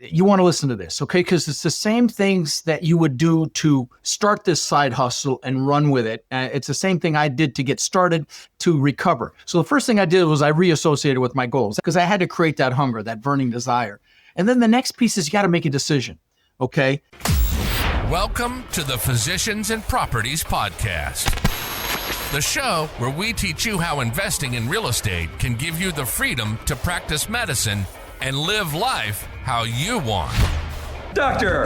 You want to listen to this, okay? Because it's the same things that you would do to start this side hustle and run with it. It's the same thing I did to get started, to recover. So the first thing I did was I reassociated with my goals because I had to create that hunger, that burning desire. And then the next piece is you got to make a decision, okay? Welcome to the Physicians and Properties Podcast, the show where we teach you how investing in real estate can give you the freedom to practice medicine and live life how you want. Doctor!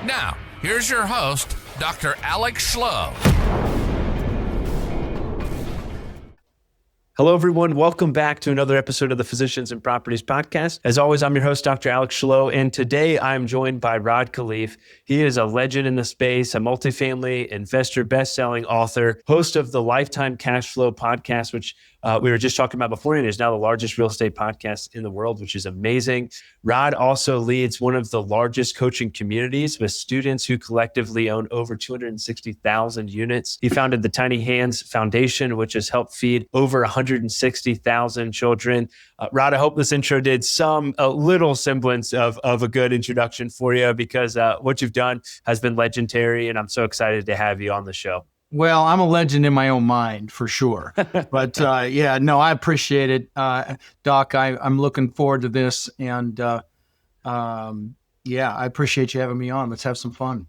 Now, here's your host, Dr. Alex Schloe. Hello, everyone. Welcome back to another episode of the Physicians and Properties Podcast. As always, I'm your host, Dr. Alex Schloe, and today I'm joined by Rod Khleif. He is a legend in the space, a multifamily investor, best-selling author, host of the Lifetime Cashflow Podcast, which we were just talking about before, and is now the largest real estate podcast in the world, which is amazing. Rod also leads one of the largest coaching communities with students who collectively own over 260,000 units. He founded the Tiny Hands Foundation, which has helped feed over 160,000 children. Rod, I hope this intro did a little semblance of a good introduction for you, because what you've done has been legendary, and I'm so excited to have you on the show. Well, I'm a legend in my own mind, for sure. But I appreciate it. Doc, I'm looking forward to this. And I appreciate you having me on. Let's have some fun.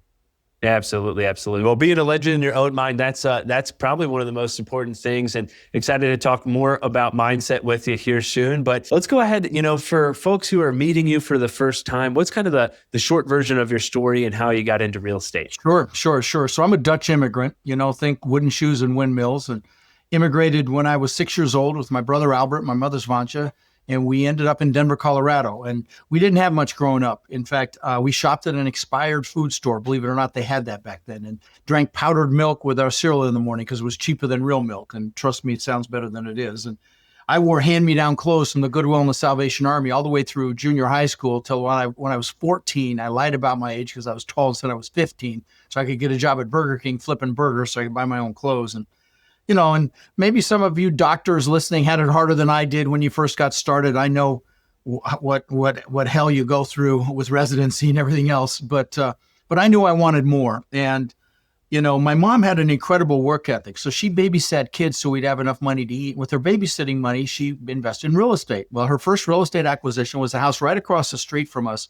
Absolutely. Well, being a legend in your own mind, that's probably one of the most important things, and excited to talk more about mindset with you here soon. But let's go ahead, for folks who are meeting you for the first time, what's kind of the short version of your story and how you got into real estate? Sure. So I'm a Dutch immigrant, think wooden shoes and windmills, and immigrated when I was 6 years old with my brother Albert, my mother's Vanja. And we ended up in Denver, Colorado. And we didn't have much growing up. In fact, we shopped at an expired food store. Believe it or not, they had that back then. And drank powdered milk with our cereal in the morning because it was cheaper than real milk. And trust me, it sounds better than it is. And I wore hand-me-down clothes from the Goodwill and the Salvation Army all the way through junior high school till when I was 14. I lied about my age because I was tall and said I was 15. So I could get a job at Burger King flipping burgers so I could buy my own clothes. And and maybe some of you doctors listening had it harder than I did when you first got started. I know what hell you go through with residency and everything else, but I knew I wanted more. And, my mom had an incredible work ethic. So she babysat kids so we'd have enough money to eat. With her babysitting money, she invested in real estate. Well, her first real estate acquisition was a house right across the street from us.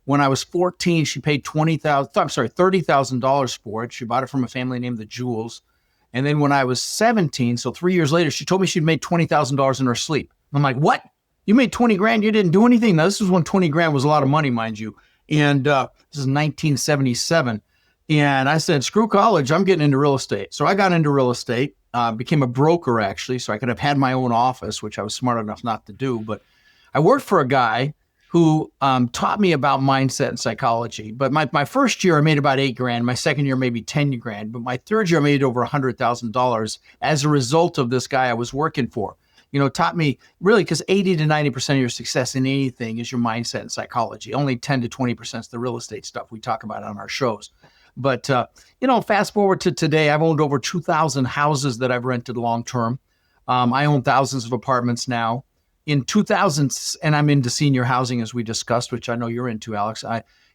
When I was 14, she paid $30,000 for it. She bought it from a family named the Jewels. And then when I was 17, so 3 years later, she told me she'd made $20,000 in her sleep. I'm like, what? You made 20 grand? You didn't do anything? Now, this is when 20 grand was a lot of money, mind you. And this is 1977. And I said, screw college, I'm getting into real estate. So I got into real estate, became a broker, actually, so I could have had my own office, which I was smart enough not to do. But I worked for a guy who taught me about mindset and psychology. But my first year, I made about $8,000. My second year, maybe $10,000. But my third year, I made over $100,000 as a result of this guy I was working for. Taught me really, because 80 to 90% of your success in anything is your mindset and psychology. Only 10 to 20% is the real estate stuff we talk about on our shows. But, fast forward to today, I've owned over 2,000 houses that I've rented long-term. I own thousands of apartments now. In 2000, and I'm into senior housing, as we discussed, which I know you're into, Alex.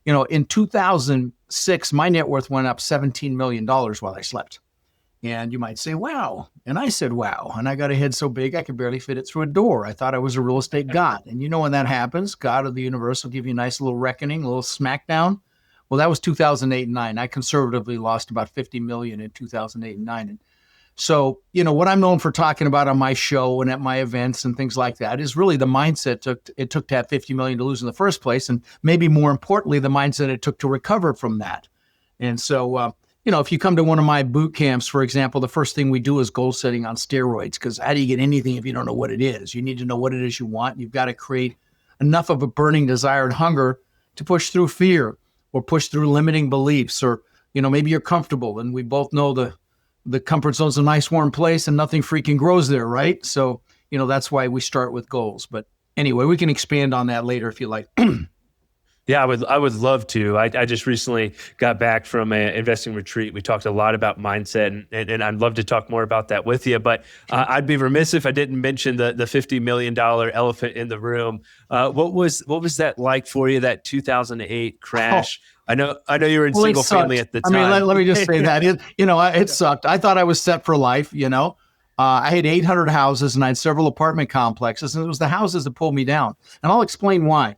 In 2006, my net worth went up $17 million while I slept. And you might say, wow. And I said, wow. And I got a head so big, I could barely fit it through a door. I thought I was a real estate god. And when that happens, God of the universe will give you a nice little reckoning, a little smackdown. Well, that was 2008 and 9. I conservatively lost about 50 million in 2008 and 9. And so, what I'm known for talking about on my show and at my events and things like that is really the mindset it took to have 50 million to lose in the first place. And maybe more importantly, the mindset it took to recover from that. And so, if you come to one of my boot camps, for example, the first thing we do is goal setting on steroids, because how do you get anything if you don't know what it is? You need to know what it is you want. You've got to create enough of a burning desire and hunger to push through fear or push through limiting beliefs, or, maybe you're comfortable. And we both know the comfort zone's a nice warm place and nothing freaking grows there, right? So, that's why we start with goals. But anyway, we can expand on that later if you like. Yeah, I would love to. I just recently got back from an investing retreat. We talked a lot about mindset, and I'd love to talk more about that with you. But I'd be remiss if I didn't mention the $50 million elephant in the room. What was that like for you? That 2008 crash? I know you were in single family at the time. I mean, let me just say that it sucked. I thought I was set for life. I had 800 houses and I had several apartment complexes, and it was the houses that pulled me down. And I'll explain why.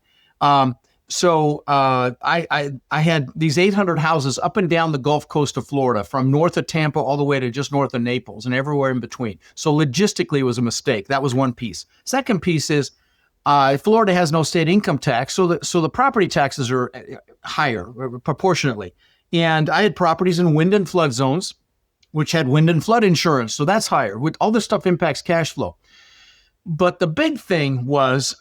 So I had these 800 houses up and down the Gulf Coast of Florida, from north of Tampa all the way to just north of Naples and everywhere in between. So logistically, it was a mistake. That was one piece. Second piece is Florida has no state income tax, so the property taxes are higher proportionately. And I had properties in wind and flood zones, which had wind and flood insurance, so that's higher. All this stuff impacts cash flow. But the big thing was,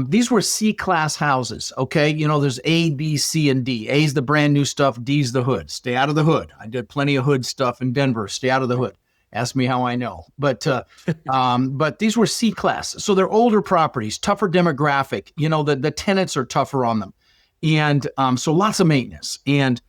these were C-class houses, okay? There's A, B, C, and D. A's the brand new stuff, D's the hood. Stay out of the hood. I did plenty of hood stuff in Denver. Stay out of the hood. Ask me how I know. But these were C-class. So they're older properties, tougher demographic. The tenants are tougher on them. And so lots of maintenance. And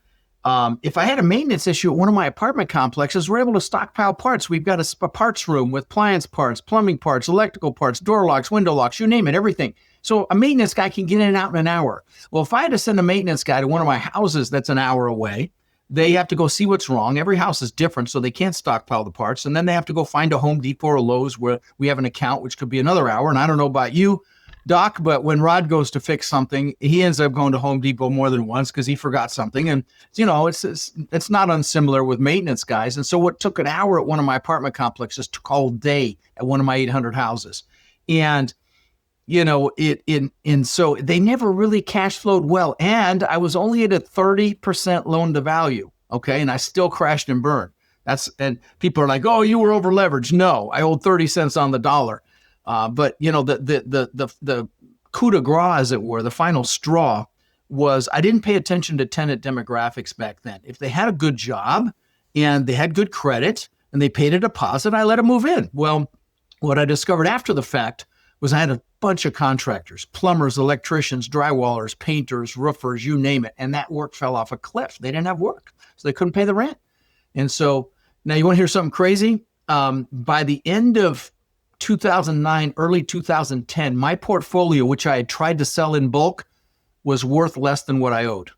if I had a maintenance issue at one of my apartment complexes, we're able to stockpile parts. We've got a parts room with appliance parts, plumbing parts, electrical parts, door locks, window locks, you name it, everything. So a maintenance guy can get in and out in an hour. Well, if I had to send a maintenance guy to one of my houses that's an hour away, they have to go see what's wrong. Every house is different, so they can't stockpile the parts. And then they have to go find a Home Depot or Lowe's where we have an account, which could be another hour. And I don't know about you, Doc, but when Rod goes to fix something, he ends up going to Home Depot more than once because he forgot something. And, it's not unsimilar with maintenance guys. And so what took an hour at one of my apartment complexes took all day at one of my 800 houses. And, so they never really cash flowed well. And I was only at a 30% loan to value. Okay. And I still crashed and burned. And people are like, oh, you were over leveraged. No, I owed 30 cents on the dollar. But the coup de grace, as it were, the final straw was I didn't pay attention to tenant demographics back then. If they had a good job and they had good credit and they paid a deposit, I let them move in. Well, what I discovered after the fact was I had a bunch of contractors, plumbers, electricians, drywallers, painters, roofers, you name it. And that work fell off a cliff. They didn't have work, so they couldn't pay the rent. And so now you want to hear something crazy? By the end of 2009, early 2010, my portfolio, which I had tried to sell in bulk, was worth less than what I owed.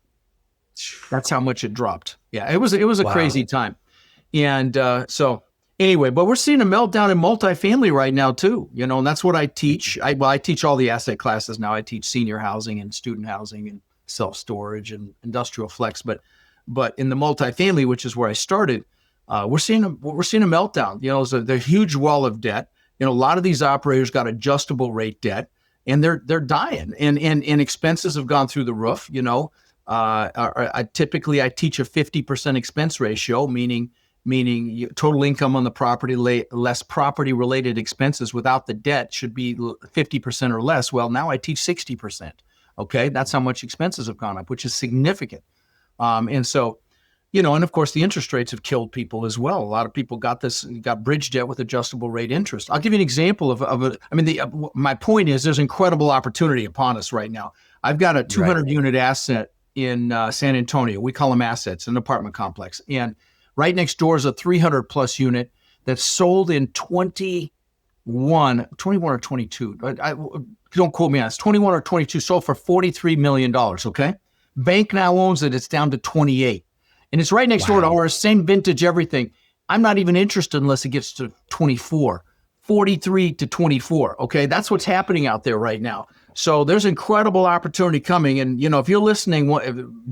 That's how much it dropped. Yeah, it was a crazy time. And so anyway, but we're seeing a meltdown in multifamily right now too, and that's what I teach. I teach all the asset classes now. I teach senior housing and student housing and self-storage and industrial flex. But in the multifamily, which is where I started, we're seeing a meltdown. There's a huge wall of debt. A lot of these operators got adjustable rate debt, and they're dying, and expenses have gone through the roof. I teach a 50% expense ratio, meaning total income on the property less property related expenses without the debt should be 50% or less. Well, now I teach 60%. Okay, that's how much expenses have gone up, which is significant. And so, and of course, the interest rates have killed people as well. A lot of people got bridge debt with adjustable rate interest. I'll give you an example of it. I mean, my point is there's incredible opportunity upon us right now. I've got a 200 unit asset in San Antonio. We call them assets, an apartment complex. And right next door is a 300 plus unit that's sold in 21 or 22. Don't quote me on this. 21 or 22 sold for $43 million. Okay. Bank now owns it. It's down to 28. And it's right next door to ours, same vintage, everything. I'm not even interested unless it gets to 24, 43 to 24. Okay, that's what's happening out there right now. So there's incredible opportunity coming. And, if you're listening,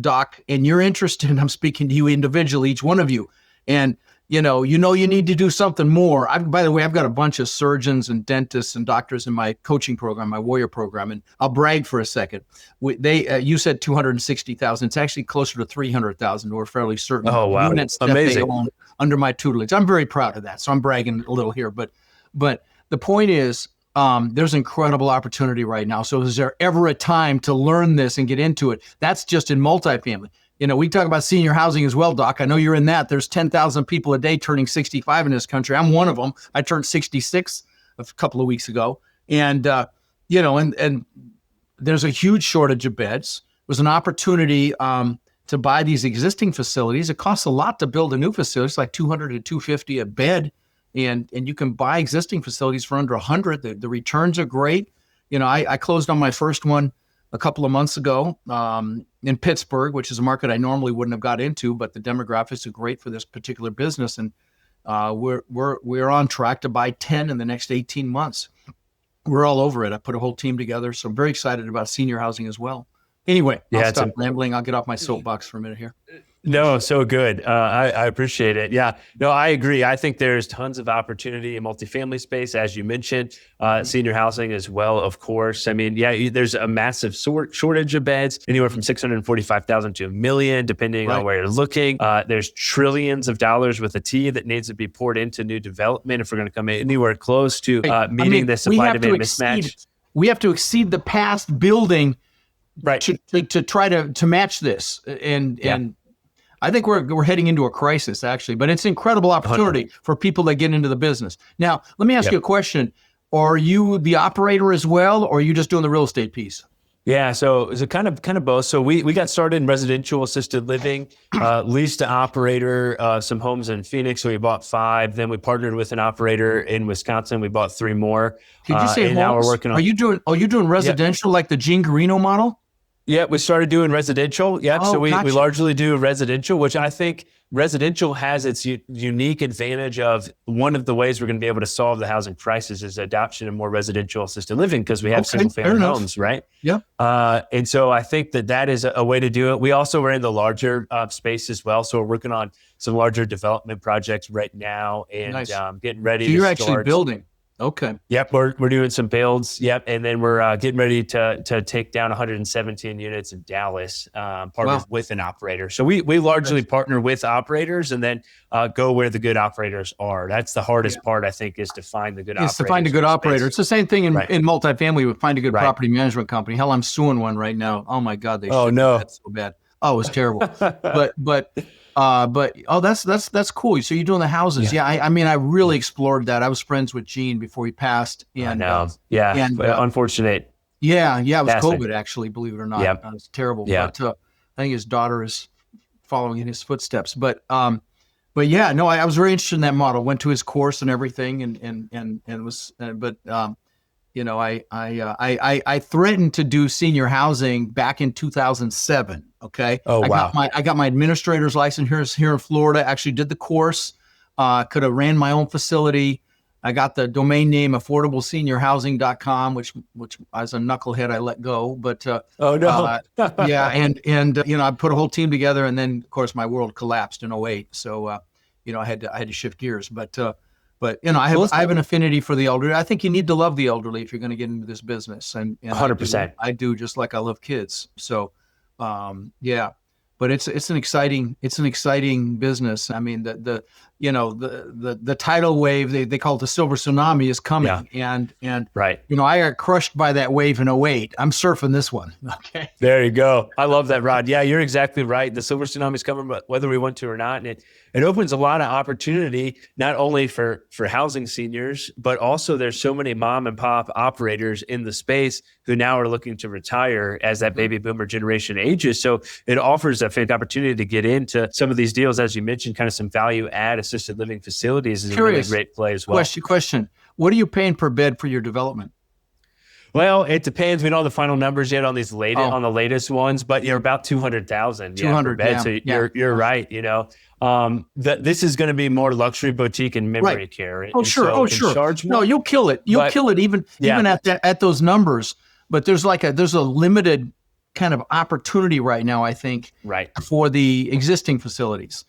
Doc, and you're interested, I'm speaking to you individually, each one of you. And, you need to do something more. By the way, I've got a bunch of surgeons and dentists and doctors in my coaching program, my Warrior program. And I'll brag for a second. You said 260,000. It's actually closer to 300,000. We're fairly certain. Oh, wow. Units amazing. That they own under my tutelage. I'm very proud of that. So I'm bragging a little here. But the point is, there's incredible opportunity right now. So is there ever a time to learn this and get into it? That's just in multifamily. We talk about senior housing as well, Doc. I know you're in that. There's 10,000 people a day turning 65 in this country. I'm one of them. I turned 66 a couple of weeks ago. And, and there's a huge shortage of beds. was an opportunity to buy these existing facilities. It costs a lot to build a new facility. It's like $200 to $250 a bed. And you can buy existing facilities for under $100. The returns are great. I closed on my first one a couple of months ago in Pittsburgh, which is a market I normally wouldn't have got into, but the demographics are great for this particular business. And we're on track to buy 10 in the next 18 months. We're all over it. I put a whole team together, so I'm very excited about senior housing as well. Anyway, I'll stop rambling. I'll get off my soapbox for a minute here. No, so good. I appreciate it. Yeah, no, I agree. I think there's tons of opportunity in multifamily space, as you mentioned, senior housing as well, of course. I mean, there's a massive shortage of beds, anywhere from 645,000 to 1 million, depending on where you're looking. There's trillions of dollars with a T that needs to be poured into new development if we're going to come anywhere close to meeting the supply-demand mismatch. We have to exceed the past building to try to match this. And I think we're heading into a crisis, actually, but it's an incredible opportunity for people that get into the business. Now, let me ask you a question. Are you the operator as well, or are you just doing the real estate piece? Yeah, so it's a kind of both. So we got started in residential assisted living, leased to operator, some homes in Phoenix. So we bought 5. Then we partnered with an operator in Wisconsin. We bought 3 more. Did you say homes? Now we're working on. Are you doing residential like the Gene Garino model? Yeah, we started doing residential. Yep. Oh, so we gotcha. we largely do residential, which I think residential has its unique advantage of one of the ways we're going to be able to solve the housing crisis is adoption of more residential assisted living because we have single family homes, right? Yeah. And so I think that is a way to do it. We also are in the larger space as well. So we're working on some larger development projects right now and getting ready so to you're start. actually building. Okay. Yep, we're doing some builds. Yep, and then we're getting ready to take down 117 units in Dallas, partnered with an operator. So we largely partner with operators and then go where the good operators are. That's the hardest part, I think, is to find the good operator. It's to find a good operator. It's the same thing in multifamily with find a good property management company. Hell, I'm suing one right now. Oh my God, that's so bad. Oh, it was terrible. but that's cool. So you're doing the houses. Yeah. I mean, I really explored that. I was friends with Gene before he passed. And, unfortunate. Yeah. It was COVID, actually, believe it or not. It was terrible. Yeah. But I think his daughter is following in his footsteps. But I was very interested in that model. Went to his course and everything, and was. I threatened to do senior housing back in 2007. Okay. Oh, wow. I got my administrator's license here in Florida. Actually did the course. Could have ran my own facility. I got the domain name affordableseniorhousing.com, which as a knucklehead I let go. But I put a whole team together, and then of course my world collapsed in 2008. So I had to shift gears. But I have an affinity for the elderly. I think you need to love the elderly if you're going to get into this business. And 100%. I do just like I love kids. So, but it's an exciting business. I mean, the tidal wave, they call it the silver tsunami, is coming. Yeah. And right. I got crushed by that wave in 2008. I'm surfing this one. Okay. There you go. I love that, Rod. Yeah, you're exactly right. The silver tsunami is coming, but whether we want to or not, and it opens a lot of opportunity, not only for housing seniors, but also there's so many mom and pop operators in the space who now are looking to retire as that baby boomer generation ages. So it offers a fantastic opportunity to get into some of these deals, as you mentioned, kind of some value add assisted living facilities is a really great play as well. Question. What are you paying per bed for your development? Well, it depends. We don't have the final numbers yet on these on the latest ones, but you're about 200,000 per bed. So you're right. This is going to be more luxury boutique and memory care. Sure. No, you'll kill it. You'll kill it even at those numbers. But there's a limited kind of opportunity right now, I think, for the existing facilities.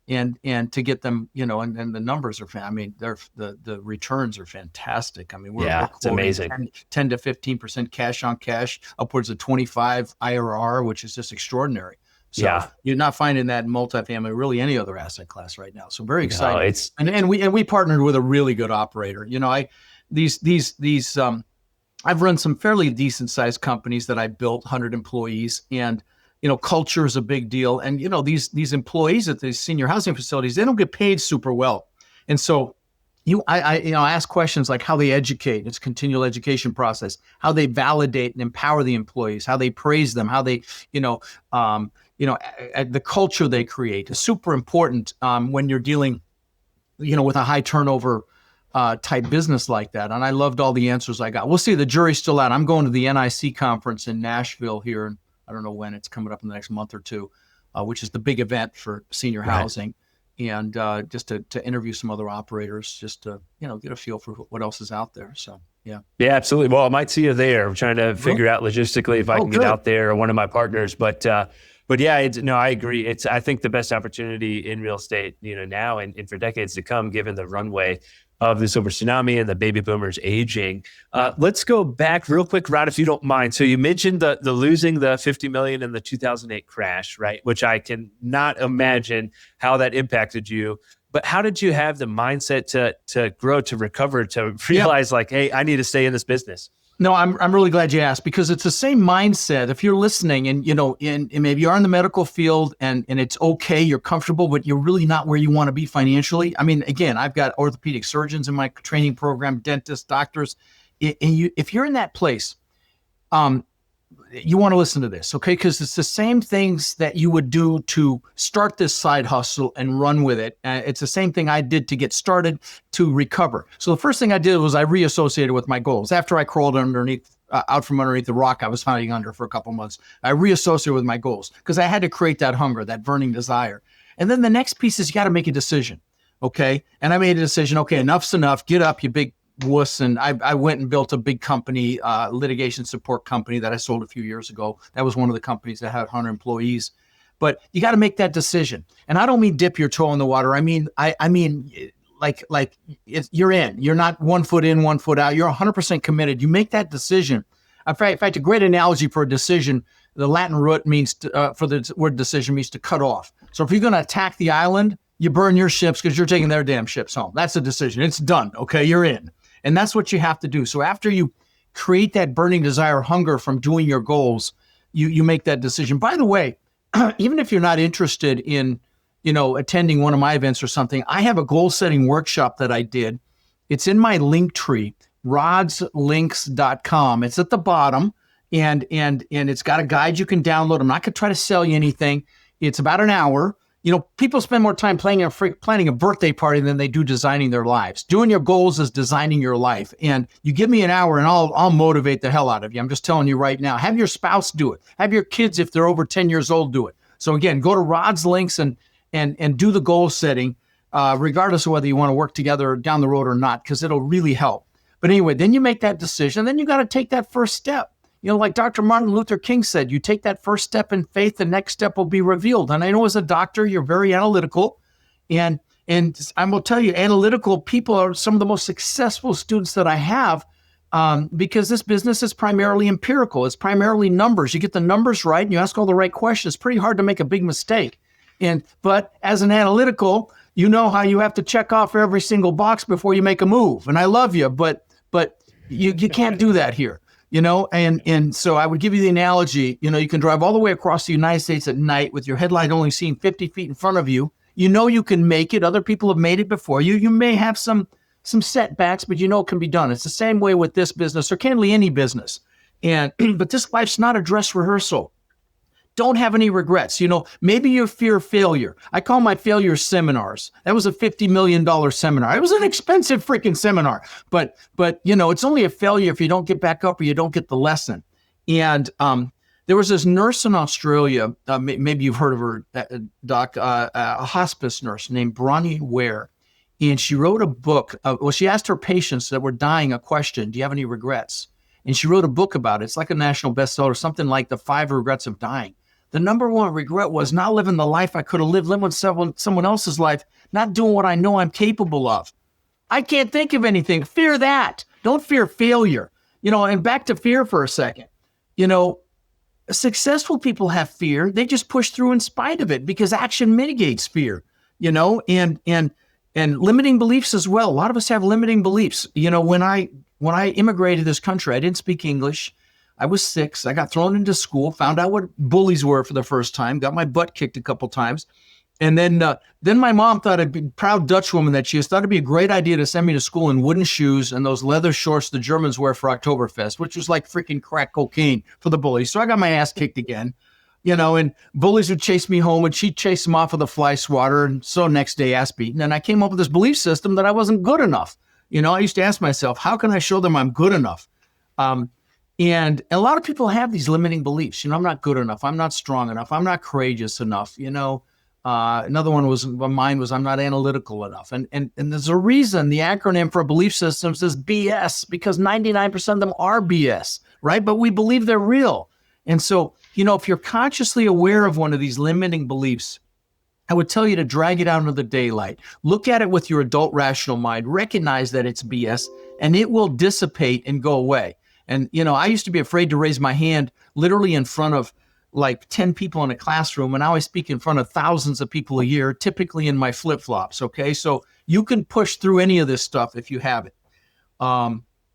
And to get them, and the numbers are, the returns are fantastic. I mean, it's amazing. 10 to 15% cash on cash, upwards of 25 IRR, which is just extraordinary. So you're not finding that in multifamily, really any other asset class right now. So very exciting. And we partnered with a really good operator. I've run some fairly decent sized companies that I built, 100 employees, and culture is a big deal. And, these employees at these senior housing facilities, they don't get paid super well. And so I ask questions like how they educate. It's a continual education process. How they validate and empower the employees. How they praise them. How they, the culture they create is super important when you're dealing, with a high turnover type business like that. And I loved all the answers I got. We'll see. The jury's still out. I'm going to the NIC conference in Nashville here, and I don't know when. It's coming up in the next month or two, which is the big event for senior housing. And just to interview some other operators, just to, get a feel for what else is out there. So, yeah. Yeah, absolutely. Well, I might see you there. I'm trying to figure out logistically if I can get out there or one of my partners. But yeah, I agree. It's, I think, the best opportunity in real estate, now and for decades to come, given the runway of this over tsunami and the baby boomers aging. Let's go back real quick, Rod, if you don't mind. So you mentioned the losing the $50 million in the 2008 crash, right? Which I can not imagine how that impacted you. But how did you have the mindset to grow, to recover, to realize hey, I need to stay in this business? No, I'm really glad you asked, because it's the same mindset. If you're listening and, and maybe you are in the medical field and it's okay, you're comfortable, but you're really not where you want to be financially. I mean, again, I've got orthopedic surgeons in my training program, dentists, doctors. And if you're in that place, you want to listen to this, okay? Because it's the same things that you would do to start this side hustle and run with it. It's the same thing I did to get started to recover. So the first thing I did was I reassociated with my goals. After I crawled out from underneath the rock I was hiding under for a couple months, I reassociated with my goals because I had to create that hunger, that burning desire. And then the next piece is you got to make a decision, okay? And I made a decision, okay, enough's enough. Get up, you big wuss. And I went and built a big company, litigation support company that I sold a few years ago. That was one of the companies that had 100 employees. But you got to make that decision. And I don't mean dip your toe in the water. I mean you're in. You're not 1 foot in, 1 foot out. You're 100% committed. You make that decision. In fact, a great analogy for a decision, the Latin root means for the word decision means to cut off. So if you're going to attack the island, you burn your ships because you're taking their damn ships home. That's a decision. It's done. Okay, you're in. And that's what you have to do. So after you create that burning desire, hunger from doing your goals, you make that decision. By the way, even if you're not interested in, attending one of my events or something, I have a goal setting workshop that I did. It's in my link tree, rodslinks.com. It's at the bottom and it's got a guide you can download. I'm not going to try to sell you anything. It's about an hour. People spend more time planning a birthday party than they do designing their lives. Doing your goals is designing your life. And you give me an hour and I'll motivate the hell out of you. I'm just telling you right now. Have your spouse do it. Have your kids, if they're over 10 years old, do it. So again, go to Rod's Links and do the goal setting, regardless of whether you want to work together down the road or not, because it'll really help. But anyway, then you make that decision. Then you got to take that first step. Like Dr. Martin Luther King said, you take that first step in faith, the next step will be revealed. And I know as a doctor, you're very analytical. And I will tell you, analytical people are some of the most successful students that I have because this business is primarily empirical. It's primarily numbers. You get the numbers right and you ask all the right questions. It's pretty hard to make a big mistake. But as an analytical, you know how you have to check off every single box before you make a move. And I love you, but you can't do that here. And so I would give you the analogy, you can drive all the way across the United States at night with your headlight only seeing 50 feet in front of you. You can make it. Other people have made it before you. You may have some setbacks, but it can be done. It's the same way with this business or candidly any business. But this life's not a dress rehearsal. Don't have any regrets. Maybe you fear failure. I call my failure seminars. That was a $50 million seminar. It was an expensive freaking seminar, but it's only a failure if you don't get back up or you don't get the lesson. And there was this nurse in Australia, maybe you've heard of her, Doc, a hospice nurse named Bronnie Ware. And she wrote a book. She asked her patients that were dying a question, do you have any regrets? And she wrote a book about it. It's like a national bestseller, something like The 5 Regrets of Dying. The number one regret was not living the life I could have lived with someone else's life, not doing what I know I'm capable of. I can't think of anything. Fear that. Don't fear failure. And back to fear for a second. Successful people have fear. They just push through in spite of it because action mitigates fear, and limiting beliefs as well. A lot of us have limiting beliefs. When I immigrated to this country, I didn't speak English. I was 6. I got thrown into school, found out what bullies were for the first time, got my butt kicked a couple times. And then my mom thought it'd be proud Dutch woman that she is, thought it'd be a great idea to send me to school in wooden shoes and those leather shorts the Germans wear for Oktoberfest, which was like freaking crack cocaine for the bullies. So I got my ass kicked again, and bullies would chase me home and she'd chase them off with a fly swatter. And so next day ass beaten. And I came up with this belief system that I wasn't good enough. I used to ask myself, how can I show them I'm good enough? And a lot of people have these limiting beliefs. I'm not good enough. I'm not strong enough. I'm not courageous enough. Another one was mine was I'm not analytical enough. And there's a reason the acronym for belief systems is BS, because 99% of them are BS, right? But we believe they're real. And so, if you're consciously aware of one of these limiting beliefs, I would tell you to drag it out into the daylight. Look at it with your adult rational mind. Recognize that it's BS, and it will dissipate and go away. And, I used to be afraid to raise my hand literally in front of like 10 people in a classroom. And now I speak in front of thousands of people a year, typically in my flip-flops. Okay. So you can push through any of this stuff if you have it.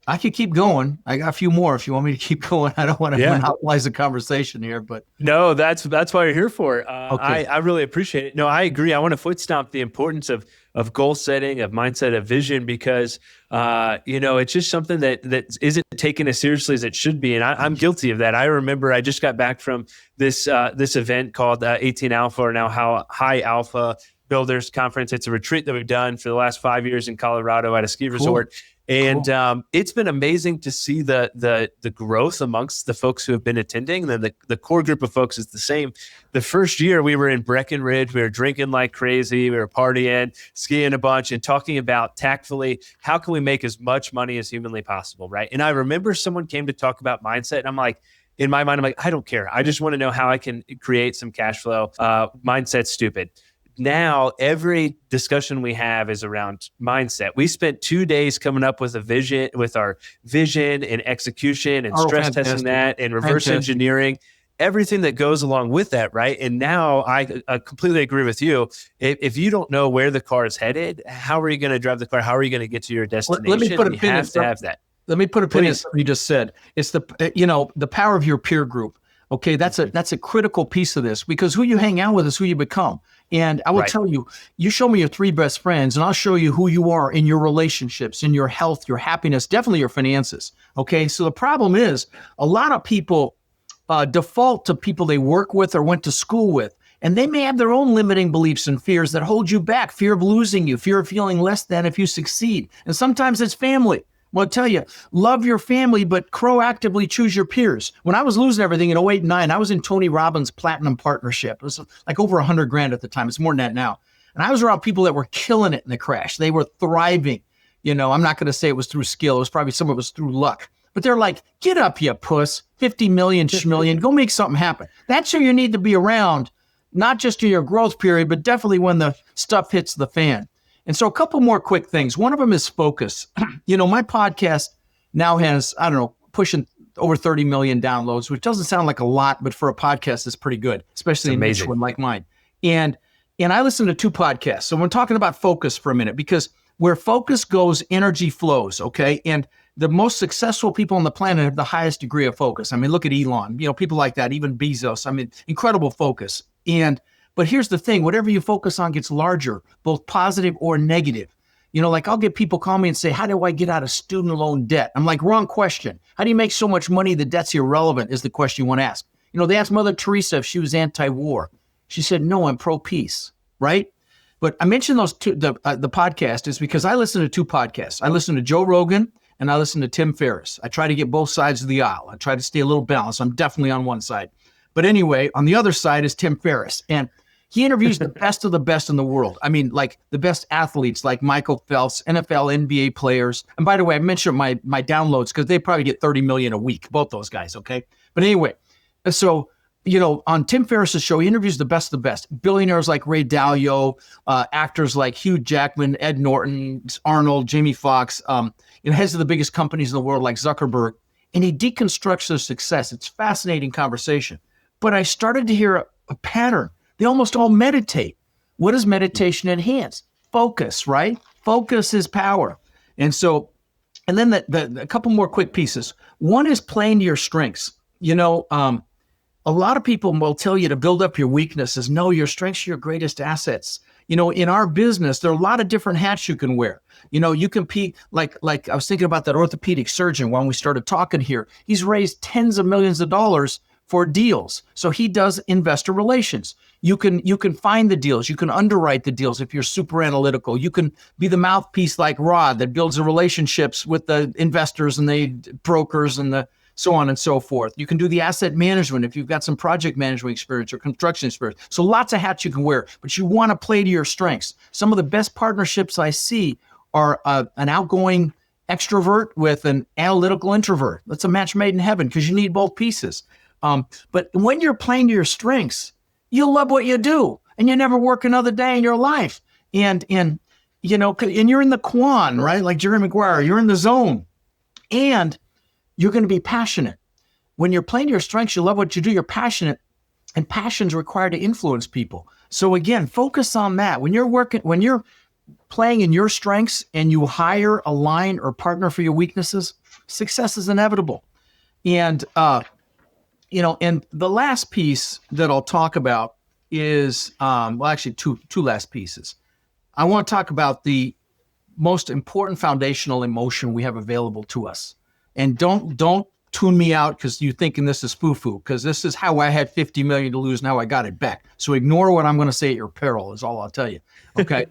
I could keep going. I got a few more if you want me to keep going. I don't want to monopolize the conversation here, but no, that's what you're here for. Okay. I really appreciate it. No, I agree. I want to foot stomp the importance of goal setting, of mindset, of vision, because it's just something that isn't taken as seriously as it should be. And I'm guilty of that. I remember I just got back from this event called 18 Alpha, or now High Alpha Builders Conference. It's a retreat that we've done for the last 5 years in Colorado at a ski resort. And it's been amazing to see the growth amongst the folks who have been attending. Then the core group of folks is the same. The first year we were in Breckenridge, we were drinking like crazy, we were partying, skiing a bunch, and talking about tactfully, how can we make as much money as humanly possible, right? And I remember someone came to talk about mindset, and I'm like, in my mind, I'm like, I don't care. I just want to know how I can create some cash flow. Mindset's stupid. Now, every discussion we have is around mindset. We spent 2 days coming up with our vision and execution and stress testing that and reverse engineering, everything that goes along with that, right? And now I completely agree with you. If you don't know where the car is headed, how are you going to drive the car? How are you going to get to your destination? Let me put a pin in to have that. Let me put a pin in what you just said. It's the power of your peer group. Okay, that's a critical piece of this, because who you hang out with is who you become. And I will tell you, you show me your 3 best friends, and I'll show you who you are in your relationships, in your health, your happiness, definitely your finances. Okay, so the problem is a lot of people default to people they work with or went to school with, and they may have their own limiting beliefs and fears that hold you back, fear of losing you, fear of feeling less than if you succeed. And sometimes it's family. Well, I'll tell you, love your family, but proactively choose your peers. When I was losing everything in 08 and 09, I was in Tony Robbins' Platinum Partnership. It was like over $100,000 at the time. It's more than that now. And I was around people that were killing it in the crash. They were thriving. I'm not going to say it was through skill. It was probably some of it was through luck. But they're like, get up, you puss, 50 million schmillion, go make something happen. That's who you need to be around, not just in your growth period, but definitely when the stuff hits the fan. And so a couple more quick things. One of them is focus. My podcast now has, pushing over 30 million downloads, which doesn't sound like a lot, but for a podcast, it's pretty good, especially a niche one like mine. And I listen to 2 podcasts. So we're talking about focus for a minute, because where focus goes, energy flows, okay? And the most successful people on the planet have the highest degree of focus. I mean, look at Elon, people like that, even Bezos. I mean, incredible focus. But here's the thing, whatever you focus on gets larger, both positive or negative. Like I'll get people call me and say, how do I get out of student loan debt? I'm like, wrong question. How do you make so much money the debt's irrelevant is the question you want to ask. They asked Mother Teresa if she was anti-war. She said, no, I'm pro-peace, right? But I mentioned those 2, the podcast is because I listen to 2 podcasts. I listen to Joe Rogan and I listen to Tim Ferriss. I try to get both sides of the aisle. I try to stay a little balanced. I'm definitely on one side. But anyway, on the other side is Tim Ferriss. And he interviews the best of the best in the world. I mean, like the best athletes like Michael Phelps, NFL, NBA players. And by the way, I mentioned my downloads because they probably get 30 million a week, both those guys, okay? But anyway, so, on Tim Ferriss's show, he interviews the best of the best. Billionaires like Ray Dalio, actors like Hugh Jackman, Ed Norton, Arnold, Jamie Foxx, heads of the biggest companies in the world like Zuckerberg. And he deconstructs their success. It's a fascinating conversation. But I started to hear a pattern. They almost all meditate. What does meditation enhance? Focus, right? Focus is power. And then a couple more quick pieces. One is playing to your strengths. a lot of people will tell you to build up your weaknesses. No, your strengths are your greatest assets. In our business, there are a lot of different hats you can wear. You compete like I was thinking about that orthopedic surgeon when we started talking here. He's raised tens of millions of dollars for deals. So he does investor relations. You can find the deals. You can underwrite the deals if you're super analytical. You can be the mouthpiece like Rod that builds the relationships with the investors and the brokers and the so on and so forth. You can do the asset management if you've got some project management experience or construction experience. So lots of hats you can wear, but you want to play to your strengths. Some of the best partnerships I see are an outgoing extrovert with an analytical introvert. That's a match made in heaven because you need both pieces. But when you're playing to your strengths, you love what you do and you never work another day in your life. And you're in the quan, right? Like Jerry Maguire, you're in the zone and you're going to be passionate. When you're playing to your strengths, you love what you do, you're passionate, and passion's required to influence people. So again, focus on that. When you're playing in your strengths and you hire, align, or partner for your weaknesses, success is inevitable. And, and the last piece that I'll talk about is, actually two last pieces. I want to talk about the most important foundational emotion we have available to us. And don't tune me out because you're thinking this is foo-foo, because this is how I had 50 million to lose. Now I got it back. So ignore what I'm going to say at your peril is all I'll tell you. Okay.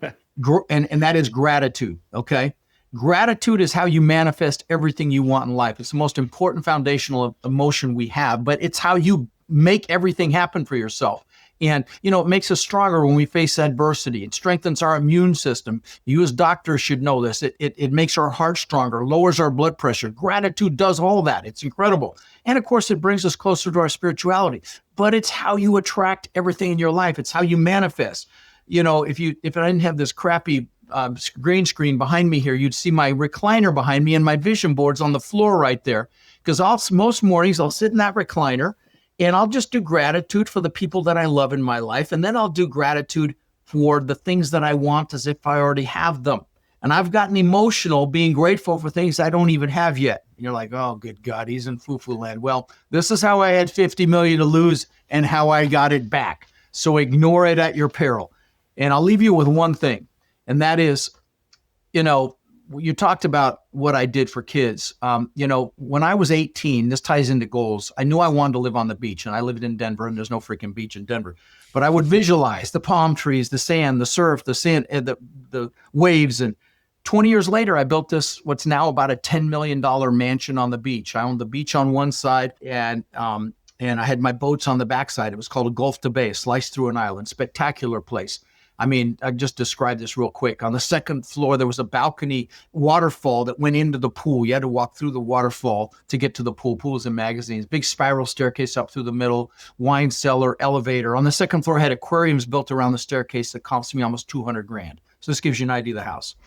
And that is gratitude. Okay. Gratitude is how you manifest everything you want in life. It's the most important foundational emotion we have, but it's how you make everything happen for yourself. And, it makes us stronger when we face adversity. It strengthens our immune system. You as doctors should know this. It makes our heart stronger, lowers our blood pressure. Gratitude does all that. It's incredible. And of course, it brings us closer to our spirituality. But it's how you attract everything in your life. It's how you manifest. If I didn't have this crappy green screen behind me here, you'd see my recliner behind me and my vision boards on the floor right there. Because most mornings I'll sit in that recliner and I'll just do gratitude for the people that I love in my life. And then I'll do gratitude for the things that I want as if I already have them. And I've gotten emotional being grateful for things I don't even have yet. And you're like, oh, good God, he's in foo-foo land. Well, this is how I had 50 million to lose and how I got it back. So ignore it at your peril. And I'll leave you with one thing. And that is, you talked about what I did for kids. When I was 18, this ties into goals. I knew I wanted to live on the beach, and I lived in Denver, and there's no freaking beach in Denver. But I would visualize the palm trees, the sand, the surf, the sand, the waves. And 20 years later, I built what's now about a $10 million mansion on the beach. I owned the beach on one side, and I had my boats on the backside. It was called a Gulf to Bay, sliced through an island, spectacular place. I mean, I just described this real quick. On the second floor, there was a balcony waterfall that went into the pool. You had to walk through the waterfall to get to the pool. Pools and magazines, big spiral staircase up through the middle, wine cellar, elevator. On the second floor, I had aquariums built around the staircase that cost me almost $200,000. So this gives you an idea of the house.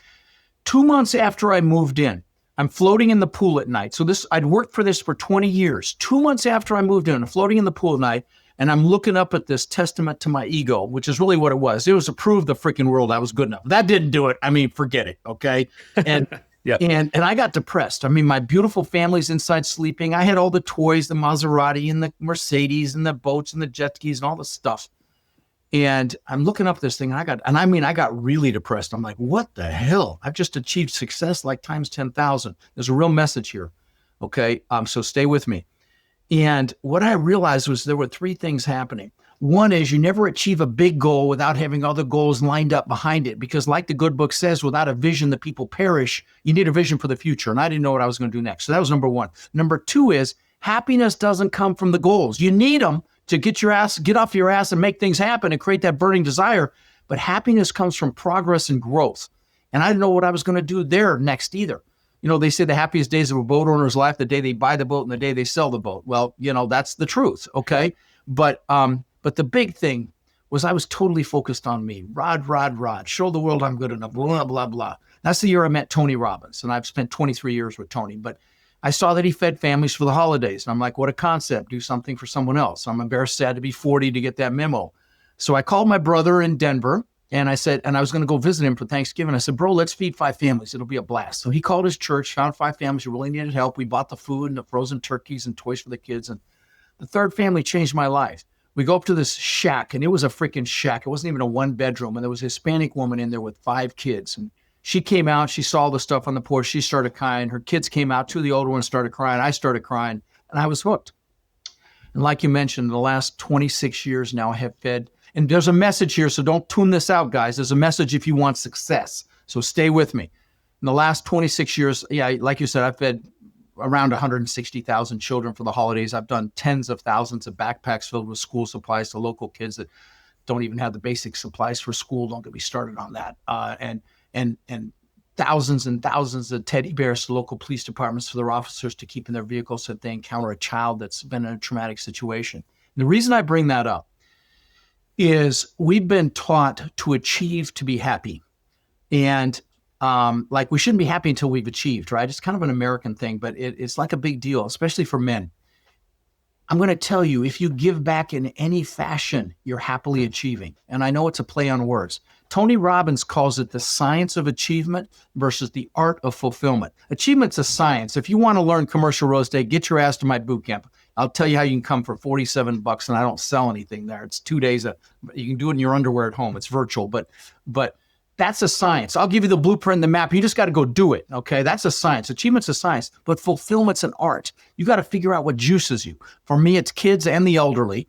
2 months after I moved in, I'm floating in the pool at night. So I'd worked for this for 20 years. 2 months after I moved in, I'm floating in the pool at night. And I'm looking up at this testament to my ego, which is really what it was. It was to prove the freaking world I was good enough. That didn't do it. I mean, forget it. Okay. And, yep. and I got depressed. I mean, my beautiful family's inside sleeping. I had all the toys, the Maserati and the Mercedes and the boats and the jet skis and all the stuff. And I'm looking up this thing. I got really depressed. I'm like, what the hell? I've just achieved success like times 10,000. There's a real message here. Okay. So stay with me. And what I realized was there were three things happening. One is you never achieve a big goal without having other goals lined up behind it. Because like the good book says, without a vision, the people perish. You need a vision for the future. And I didn't know what I was going to do next. So that was number one. Number two is happiness doesn't come from the goals. You need them to get off your ass and make things happen and create that burning desire. But happiness comes from progress and growth. And I didn't know what I was going to do there next either. They say the happiest days of a boat owner's life, the day they buy the boat and the day they sell the boat. Well, that's the truth. Okay. But the big thing was I was totally focused on me. Rod, show the world I'm good enough, blah, blah, blah. That's the year I met Tony Robbins. And I've spent 23 years with Tony, but I saw that he fed families for the holidays. And I'm like, what a concept. Do something for someone else. I'm embarrassed, sad to be 40 to get that memo. So I called my brother in Denver. And I said, and I was going to go visit him for Thanksgiving. I said, bro, let's feed 5 families. It'll be a blast. So he called his church, found 5 families who really needed help. We bought the food and the frozen turkeys and toys for the kids. And The third family changed my life. We go up to this shack, and it was a freaking shack. It wasn't even a 1-bedroom, and there was a Hispanic woman in there with 5 kids. And she came out, she saw the stuff on the porch, she started crying. Her kids came out, 2 of the older ones started crying, I started crying, and I was hooked. And like you mentioned, the last 26 years now I have fed, and there's a message here, so don't tune this out, guys. There's a message if you want success, so stay with me. In the last 26 years, like you said, I've fed around 160,000 children for the holidays. I've done tens of thousands of backpacks filled with school supplies to local kids that don't even have the basic supplies for school. Don't get me started on that. And thousands and thousands of teddy bears to local police departments for their officers to keep in their vehicles so that they encounter a child that's been in a traumatic situation. And the reason I bring that up is we've been taught to achieve to be happy. And we shouldn't be happy until we've achieved, right? It's kind of an American thing, but it's like a big deal, especially for men. I'm going to tell you, if you give back in any fashion, you're happily achieving. And I know it's a play on words. Tony Robbins calls it the science of achievement versus the art of fulfillment. Achievement's a science. If you want to learn commercial real estate, get your ass to my boot camp. I'll tell you how you can come for $47, and I don't sell anything there. It's 2 days. You can do it in your underwear at home. It's virtual, but that's a science. I'll give you the blueprint and the map. You just got to go do it. Okay. That's a science. Achievement's a science, but fulfillment's an art. You got to figure out what juices you. For me, it's kids and the elderly.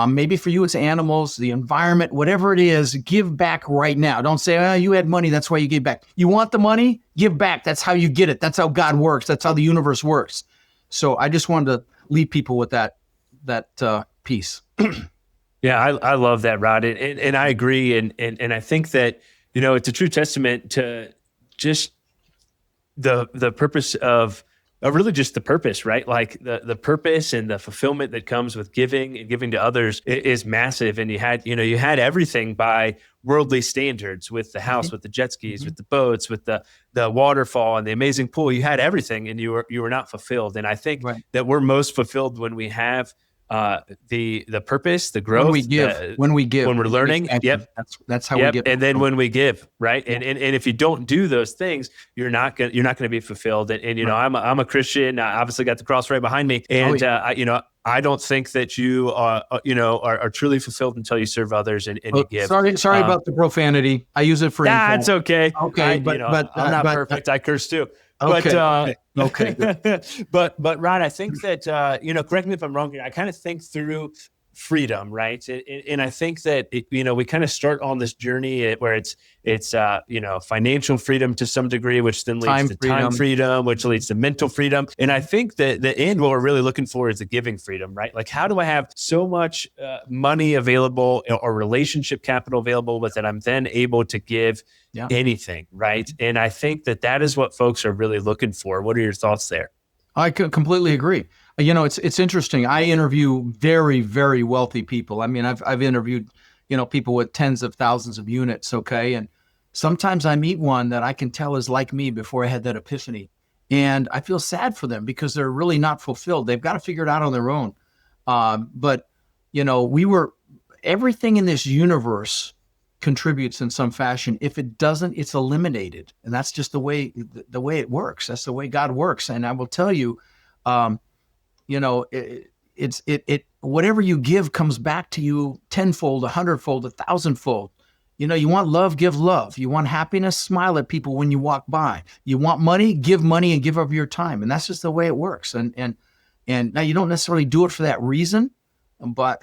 Maybe for you, it's animals, the environment, whatever it is, give back right now. Don't say, oh, you had money, that's why you gave back. You want the money? Give back. That's how you get it. That's how God works. That's how the universe works. So I just wanted to leave people with that piece. Yeah, I love that, Rod. And I agree. And I think that, it's a true testament to just the purpose of really just the purpose, right? Like the purpose and the fulfillment that comes with giving and giving to others is massive. And you had everything by worldly standards with the house, with the jet skis, with the boats, with the waterfall and the amazing pool. You had everything, and you were not fulfilled. And I think that we're most fulfilled when we have the purpose, the growth, when we're learning. Yep. That's how we get. And then when we give, right. And if you don't do those things, you're not going to be fulfilled. And I'm a Christian. I obviously got the cross right behind me. And, I don't think that you are truly fulfilled until you serve others and you give. Sorry about the profanity. I use it for info. It's okay. Okay. I'm not perfect. I curse too. Okay. But Rod, I think that, correct me if I'm wrong here, I kind of think through freedom, right? And I think that, we kind of start on this journey where it's financial freedom to some degree, which then leads to time freedom, which leads to mental freedom. And I think that the end, what we're really looking for is the giving freedom, right? Like, how do I have so much money available or relationship capital available with that I'm then able to give anything, right? And I think that is what folks are really looking for. What are your thoughts there? I completely agree. It's interesting. I interview very, very wealthy people. I mean, I've interviewed, people with tens of thousands of units. Okay. And sometimes I meet one that I can tell is like me before I had that epiphany. And I feel sad for them because they're really not fulfilled. They've got to figure it out on their own. But everything in this universe contributes in some fashion. If it doesn't, it's eliminated. And that's just the way it works. That's the way God works. And I will tell you, whatever you give comes back to you tenfold, 100-fold, 1,000-fold. You want love, give love. You want happiness, smile at people when you walk by. You want money, give money and give up your time. And that's just the way it works. And now you don't necessarily do it for that reason, but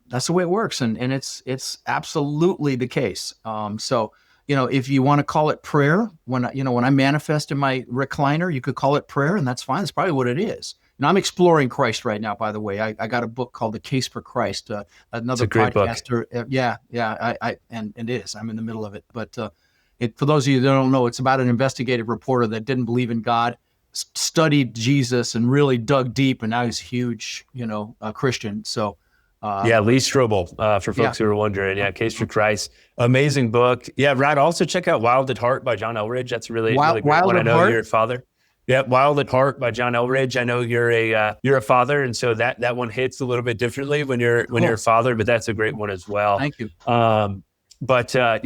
that's the way it works. And it's absolutely the case. So if you want to call it prayer, when I manifest in my recliner, you could call it prayer, and that's fine. That's probably what it is. And I'm exploring Christ right now, by the way. I got a book called The Case for Christ. Another podcaster. And it is. I'm in the middle of it. But for those of you that don't know, it's about an investigative reporter that didn't believe in God, studied Jesus, and really dug deep, and now he's a huge, Christian. So. Lee Strobel, for folks who are wondering. Yeah, Case for Christ. Amazing book. Yeah, Rod, also check out Wild at Heart by John Elridge. That's really great one. I know you're a father. Yeah, Wild at Heart by John Elridge. I know you're a father, and so that one hits a little bit differently when you're a father, but that's a great one as well. Thank you. I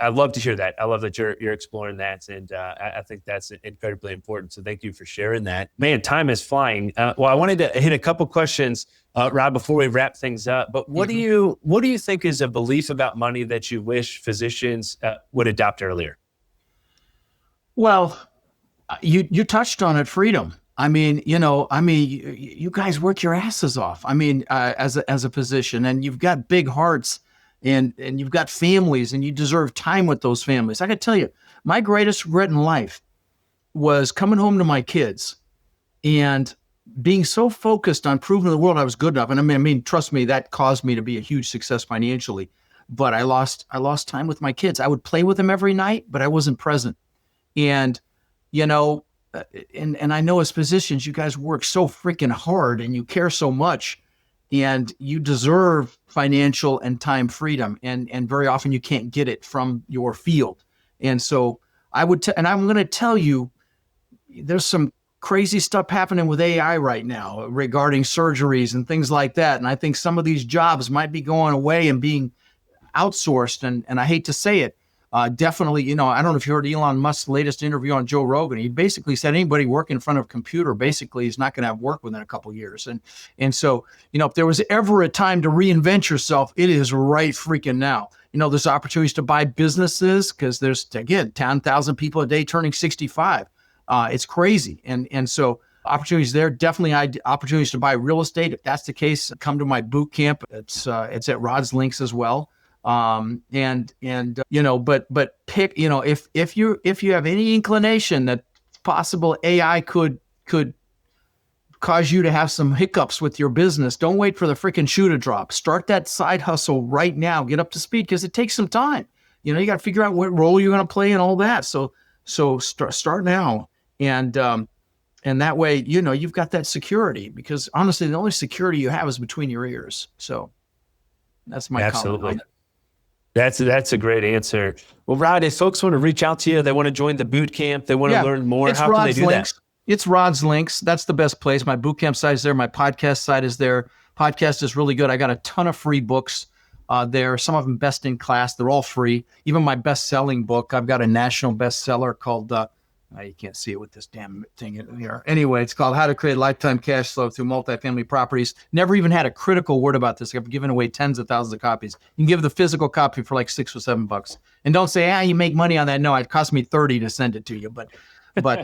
love to hear that. I love that you're exploring that. And I think that's incredibly important. So thank you for sharing that. Man, time is flying. Well, I wanted to hit a couple questions, Rod, before we wrap things up. But what do you think is a belief about money that you wish physicians would adopt earlier? Well, you touched on it, freedom. You guys work your asses off. As a physician, and you've got big hearts, and you've got families, and you deserve time with those families. I got to tell you, my greatest regret in life was coming home to my kids and being so focused on proving to the world I was good enough. And trust me, that caused me to be a huge success financially. But I lost time with my kids. I would play with them every night, but I wasn't present. And and I know as physicians, you guys work so freaking hard and you care so much, and you deserve financial and time freedom. And very often you can't get it from your field. And so I'm going to tell you, there's some crazy stuff happening with AI right now regarding surgeries and things like that. And I think some of these jobs might be going away and being outsourced. And I hate to say it. Definitely, I don't know if you heard Elon Musk's latest interview on Joe Rogan. He basically said anybody working in front of a computer basically is not going to have work within a couple of years. And so, if there was ever a time to reinvent yourself, it is right freaking now. There's opportunities to buy businesses because there's, again, 10,000 people a day turning 65. It's crazy. And so opportunities there, definitely opportunities to buy real estate. If that's the case, come to my boot camp. It's at Rod's links as well. But pick, if you have any inclination that possible AI could cause you to have some hiccups with your business, don't wait for the freaking shoe to drop. Start that side hustle right now. Get up to speed because it takes some time. You got to figure out what role you're going to play and all that. So start now. And that way, you've got that security, because honestly, the only security you have is between your ears. So that's my comment. That's a great answer. Well, Rod, if folks want to reach out to you, they want to join the boot camp, they want to learn more, how can they do that? It's Rod's links. That's the best place. My boot camp site is there. My podcast site is there. Podcast is really good. I got a ton of free books there. Some of them best in class. They're all free. Even my best-selling book, I've got a national bestseller called, you can't see it with this damn thing in here. Anyway, it's called How to Create Lifetime Cashflow Through Multifamily Properties. Never even had a critical word about this. I've given away tens of thousands of copies. You can give the physical copy for like $6 or $7. And don't say, you make money on that. No, it cost me $30 to send it to you. But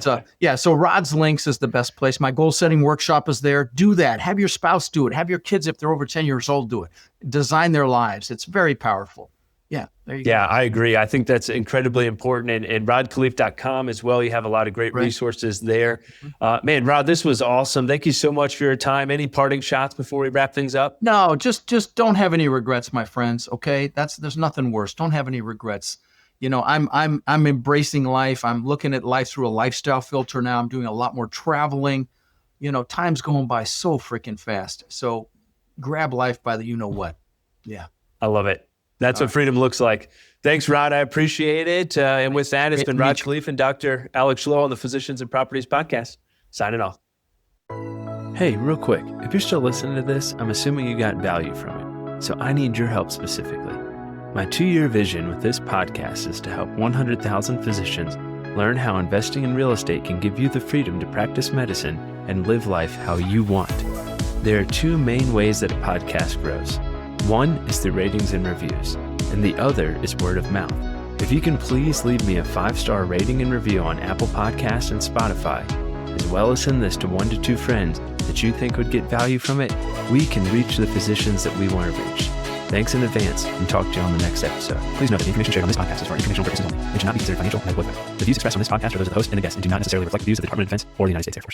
so Rod's links is the best place. My goal setting workshop is there. Do that. Have your spouse do it. Have your kids, if they're over 10 years old, do it. Design their lives. It's very powerful. Yeah, there you go. Yeah, I agree. I think that's incredibly important. And RodKleif.com as well. You have a lot of great resources there. Man, Rod, this was awesome. Thank you so much for your time. Any parting shots before we wrap things up? No, just don't have any regrets, my friends. Okay, there's nothing worse. Don't have any regrets. I'm embracing life. I'm looking at life through a lifestyle filter now. I'm doing a lot more traveling. Time's going by so freaking fast. So grab life by the you-know-what. Yeah. I love it. That's what freedom looks like. Thanks, Rod. I appreciate it. And with that, it's been Rod Khleif and Dr. Alex Schloe on the Physicians and Properties Podcast. Signing off. Hey, real quick, if you're still listening to this, I'm assuming you got value from it. So I need your help specifically. My 2-year vision with this podcast is to help 100,000 physicians learn how investing in real estate can give you the freedom to practice medicine and live life how you want. There are 2 main ways that a podcast grows. One is through ratings and reviews, and the other is word of mouth. If you can please leave me a 5-star rating and review on Apple Podcasts and Spotify, as well as send this to 1 to 2 friends that you think would get value from it, we can reach the physicians that we want to reach. Thanks in advance, and talk to you on the next episode. Please note that the information shared on this podcast is for informational purposes only. It should not be considered financial, medical advice. The views expressed on this podcast are those of the host and the guest and do not necessarily reflect the views of the Department of Defense or the United States Air Force.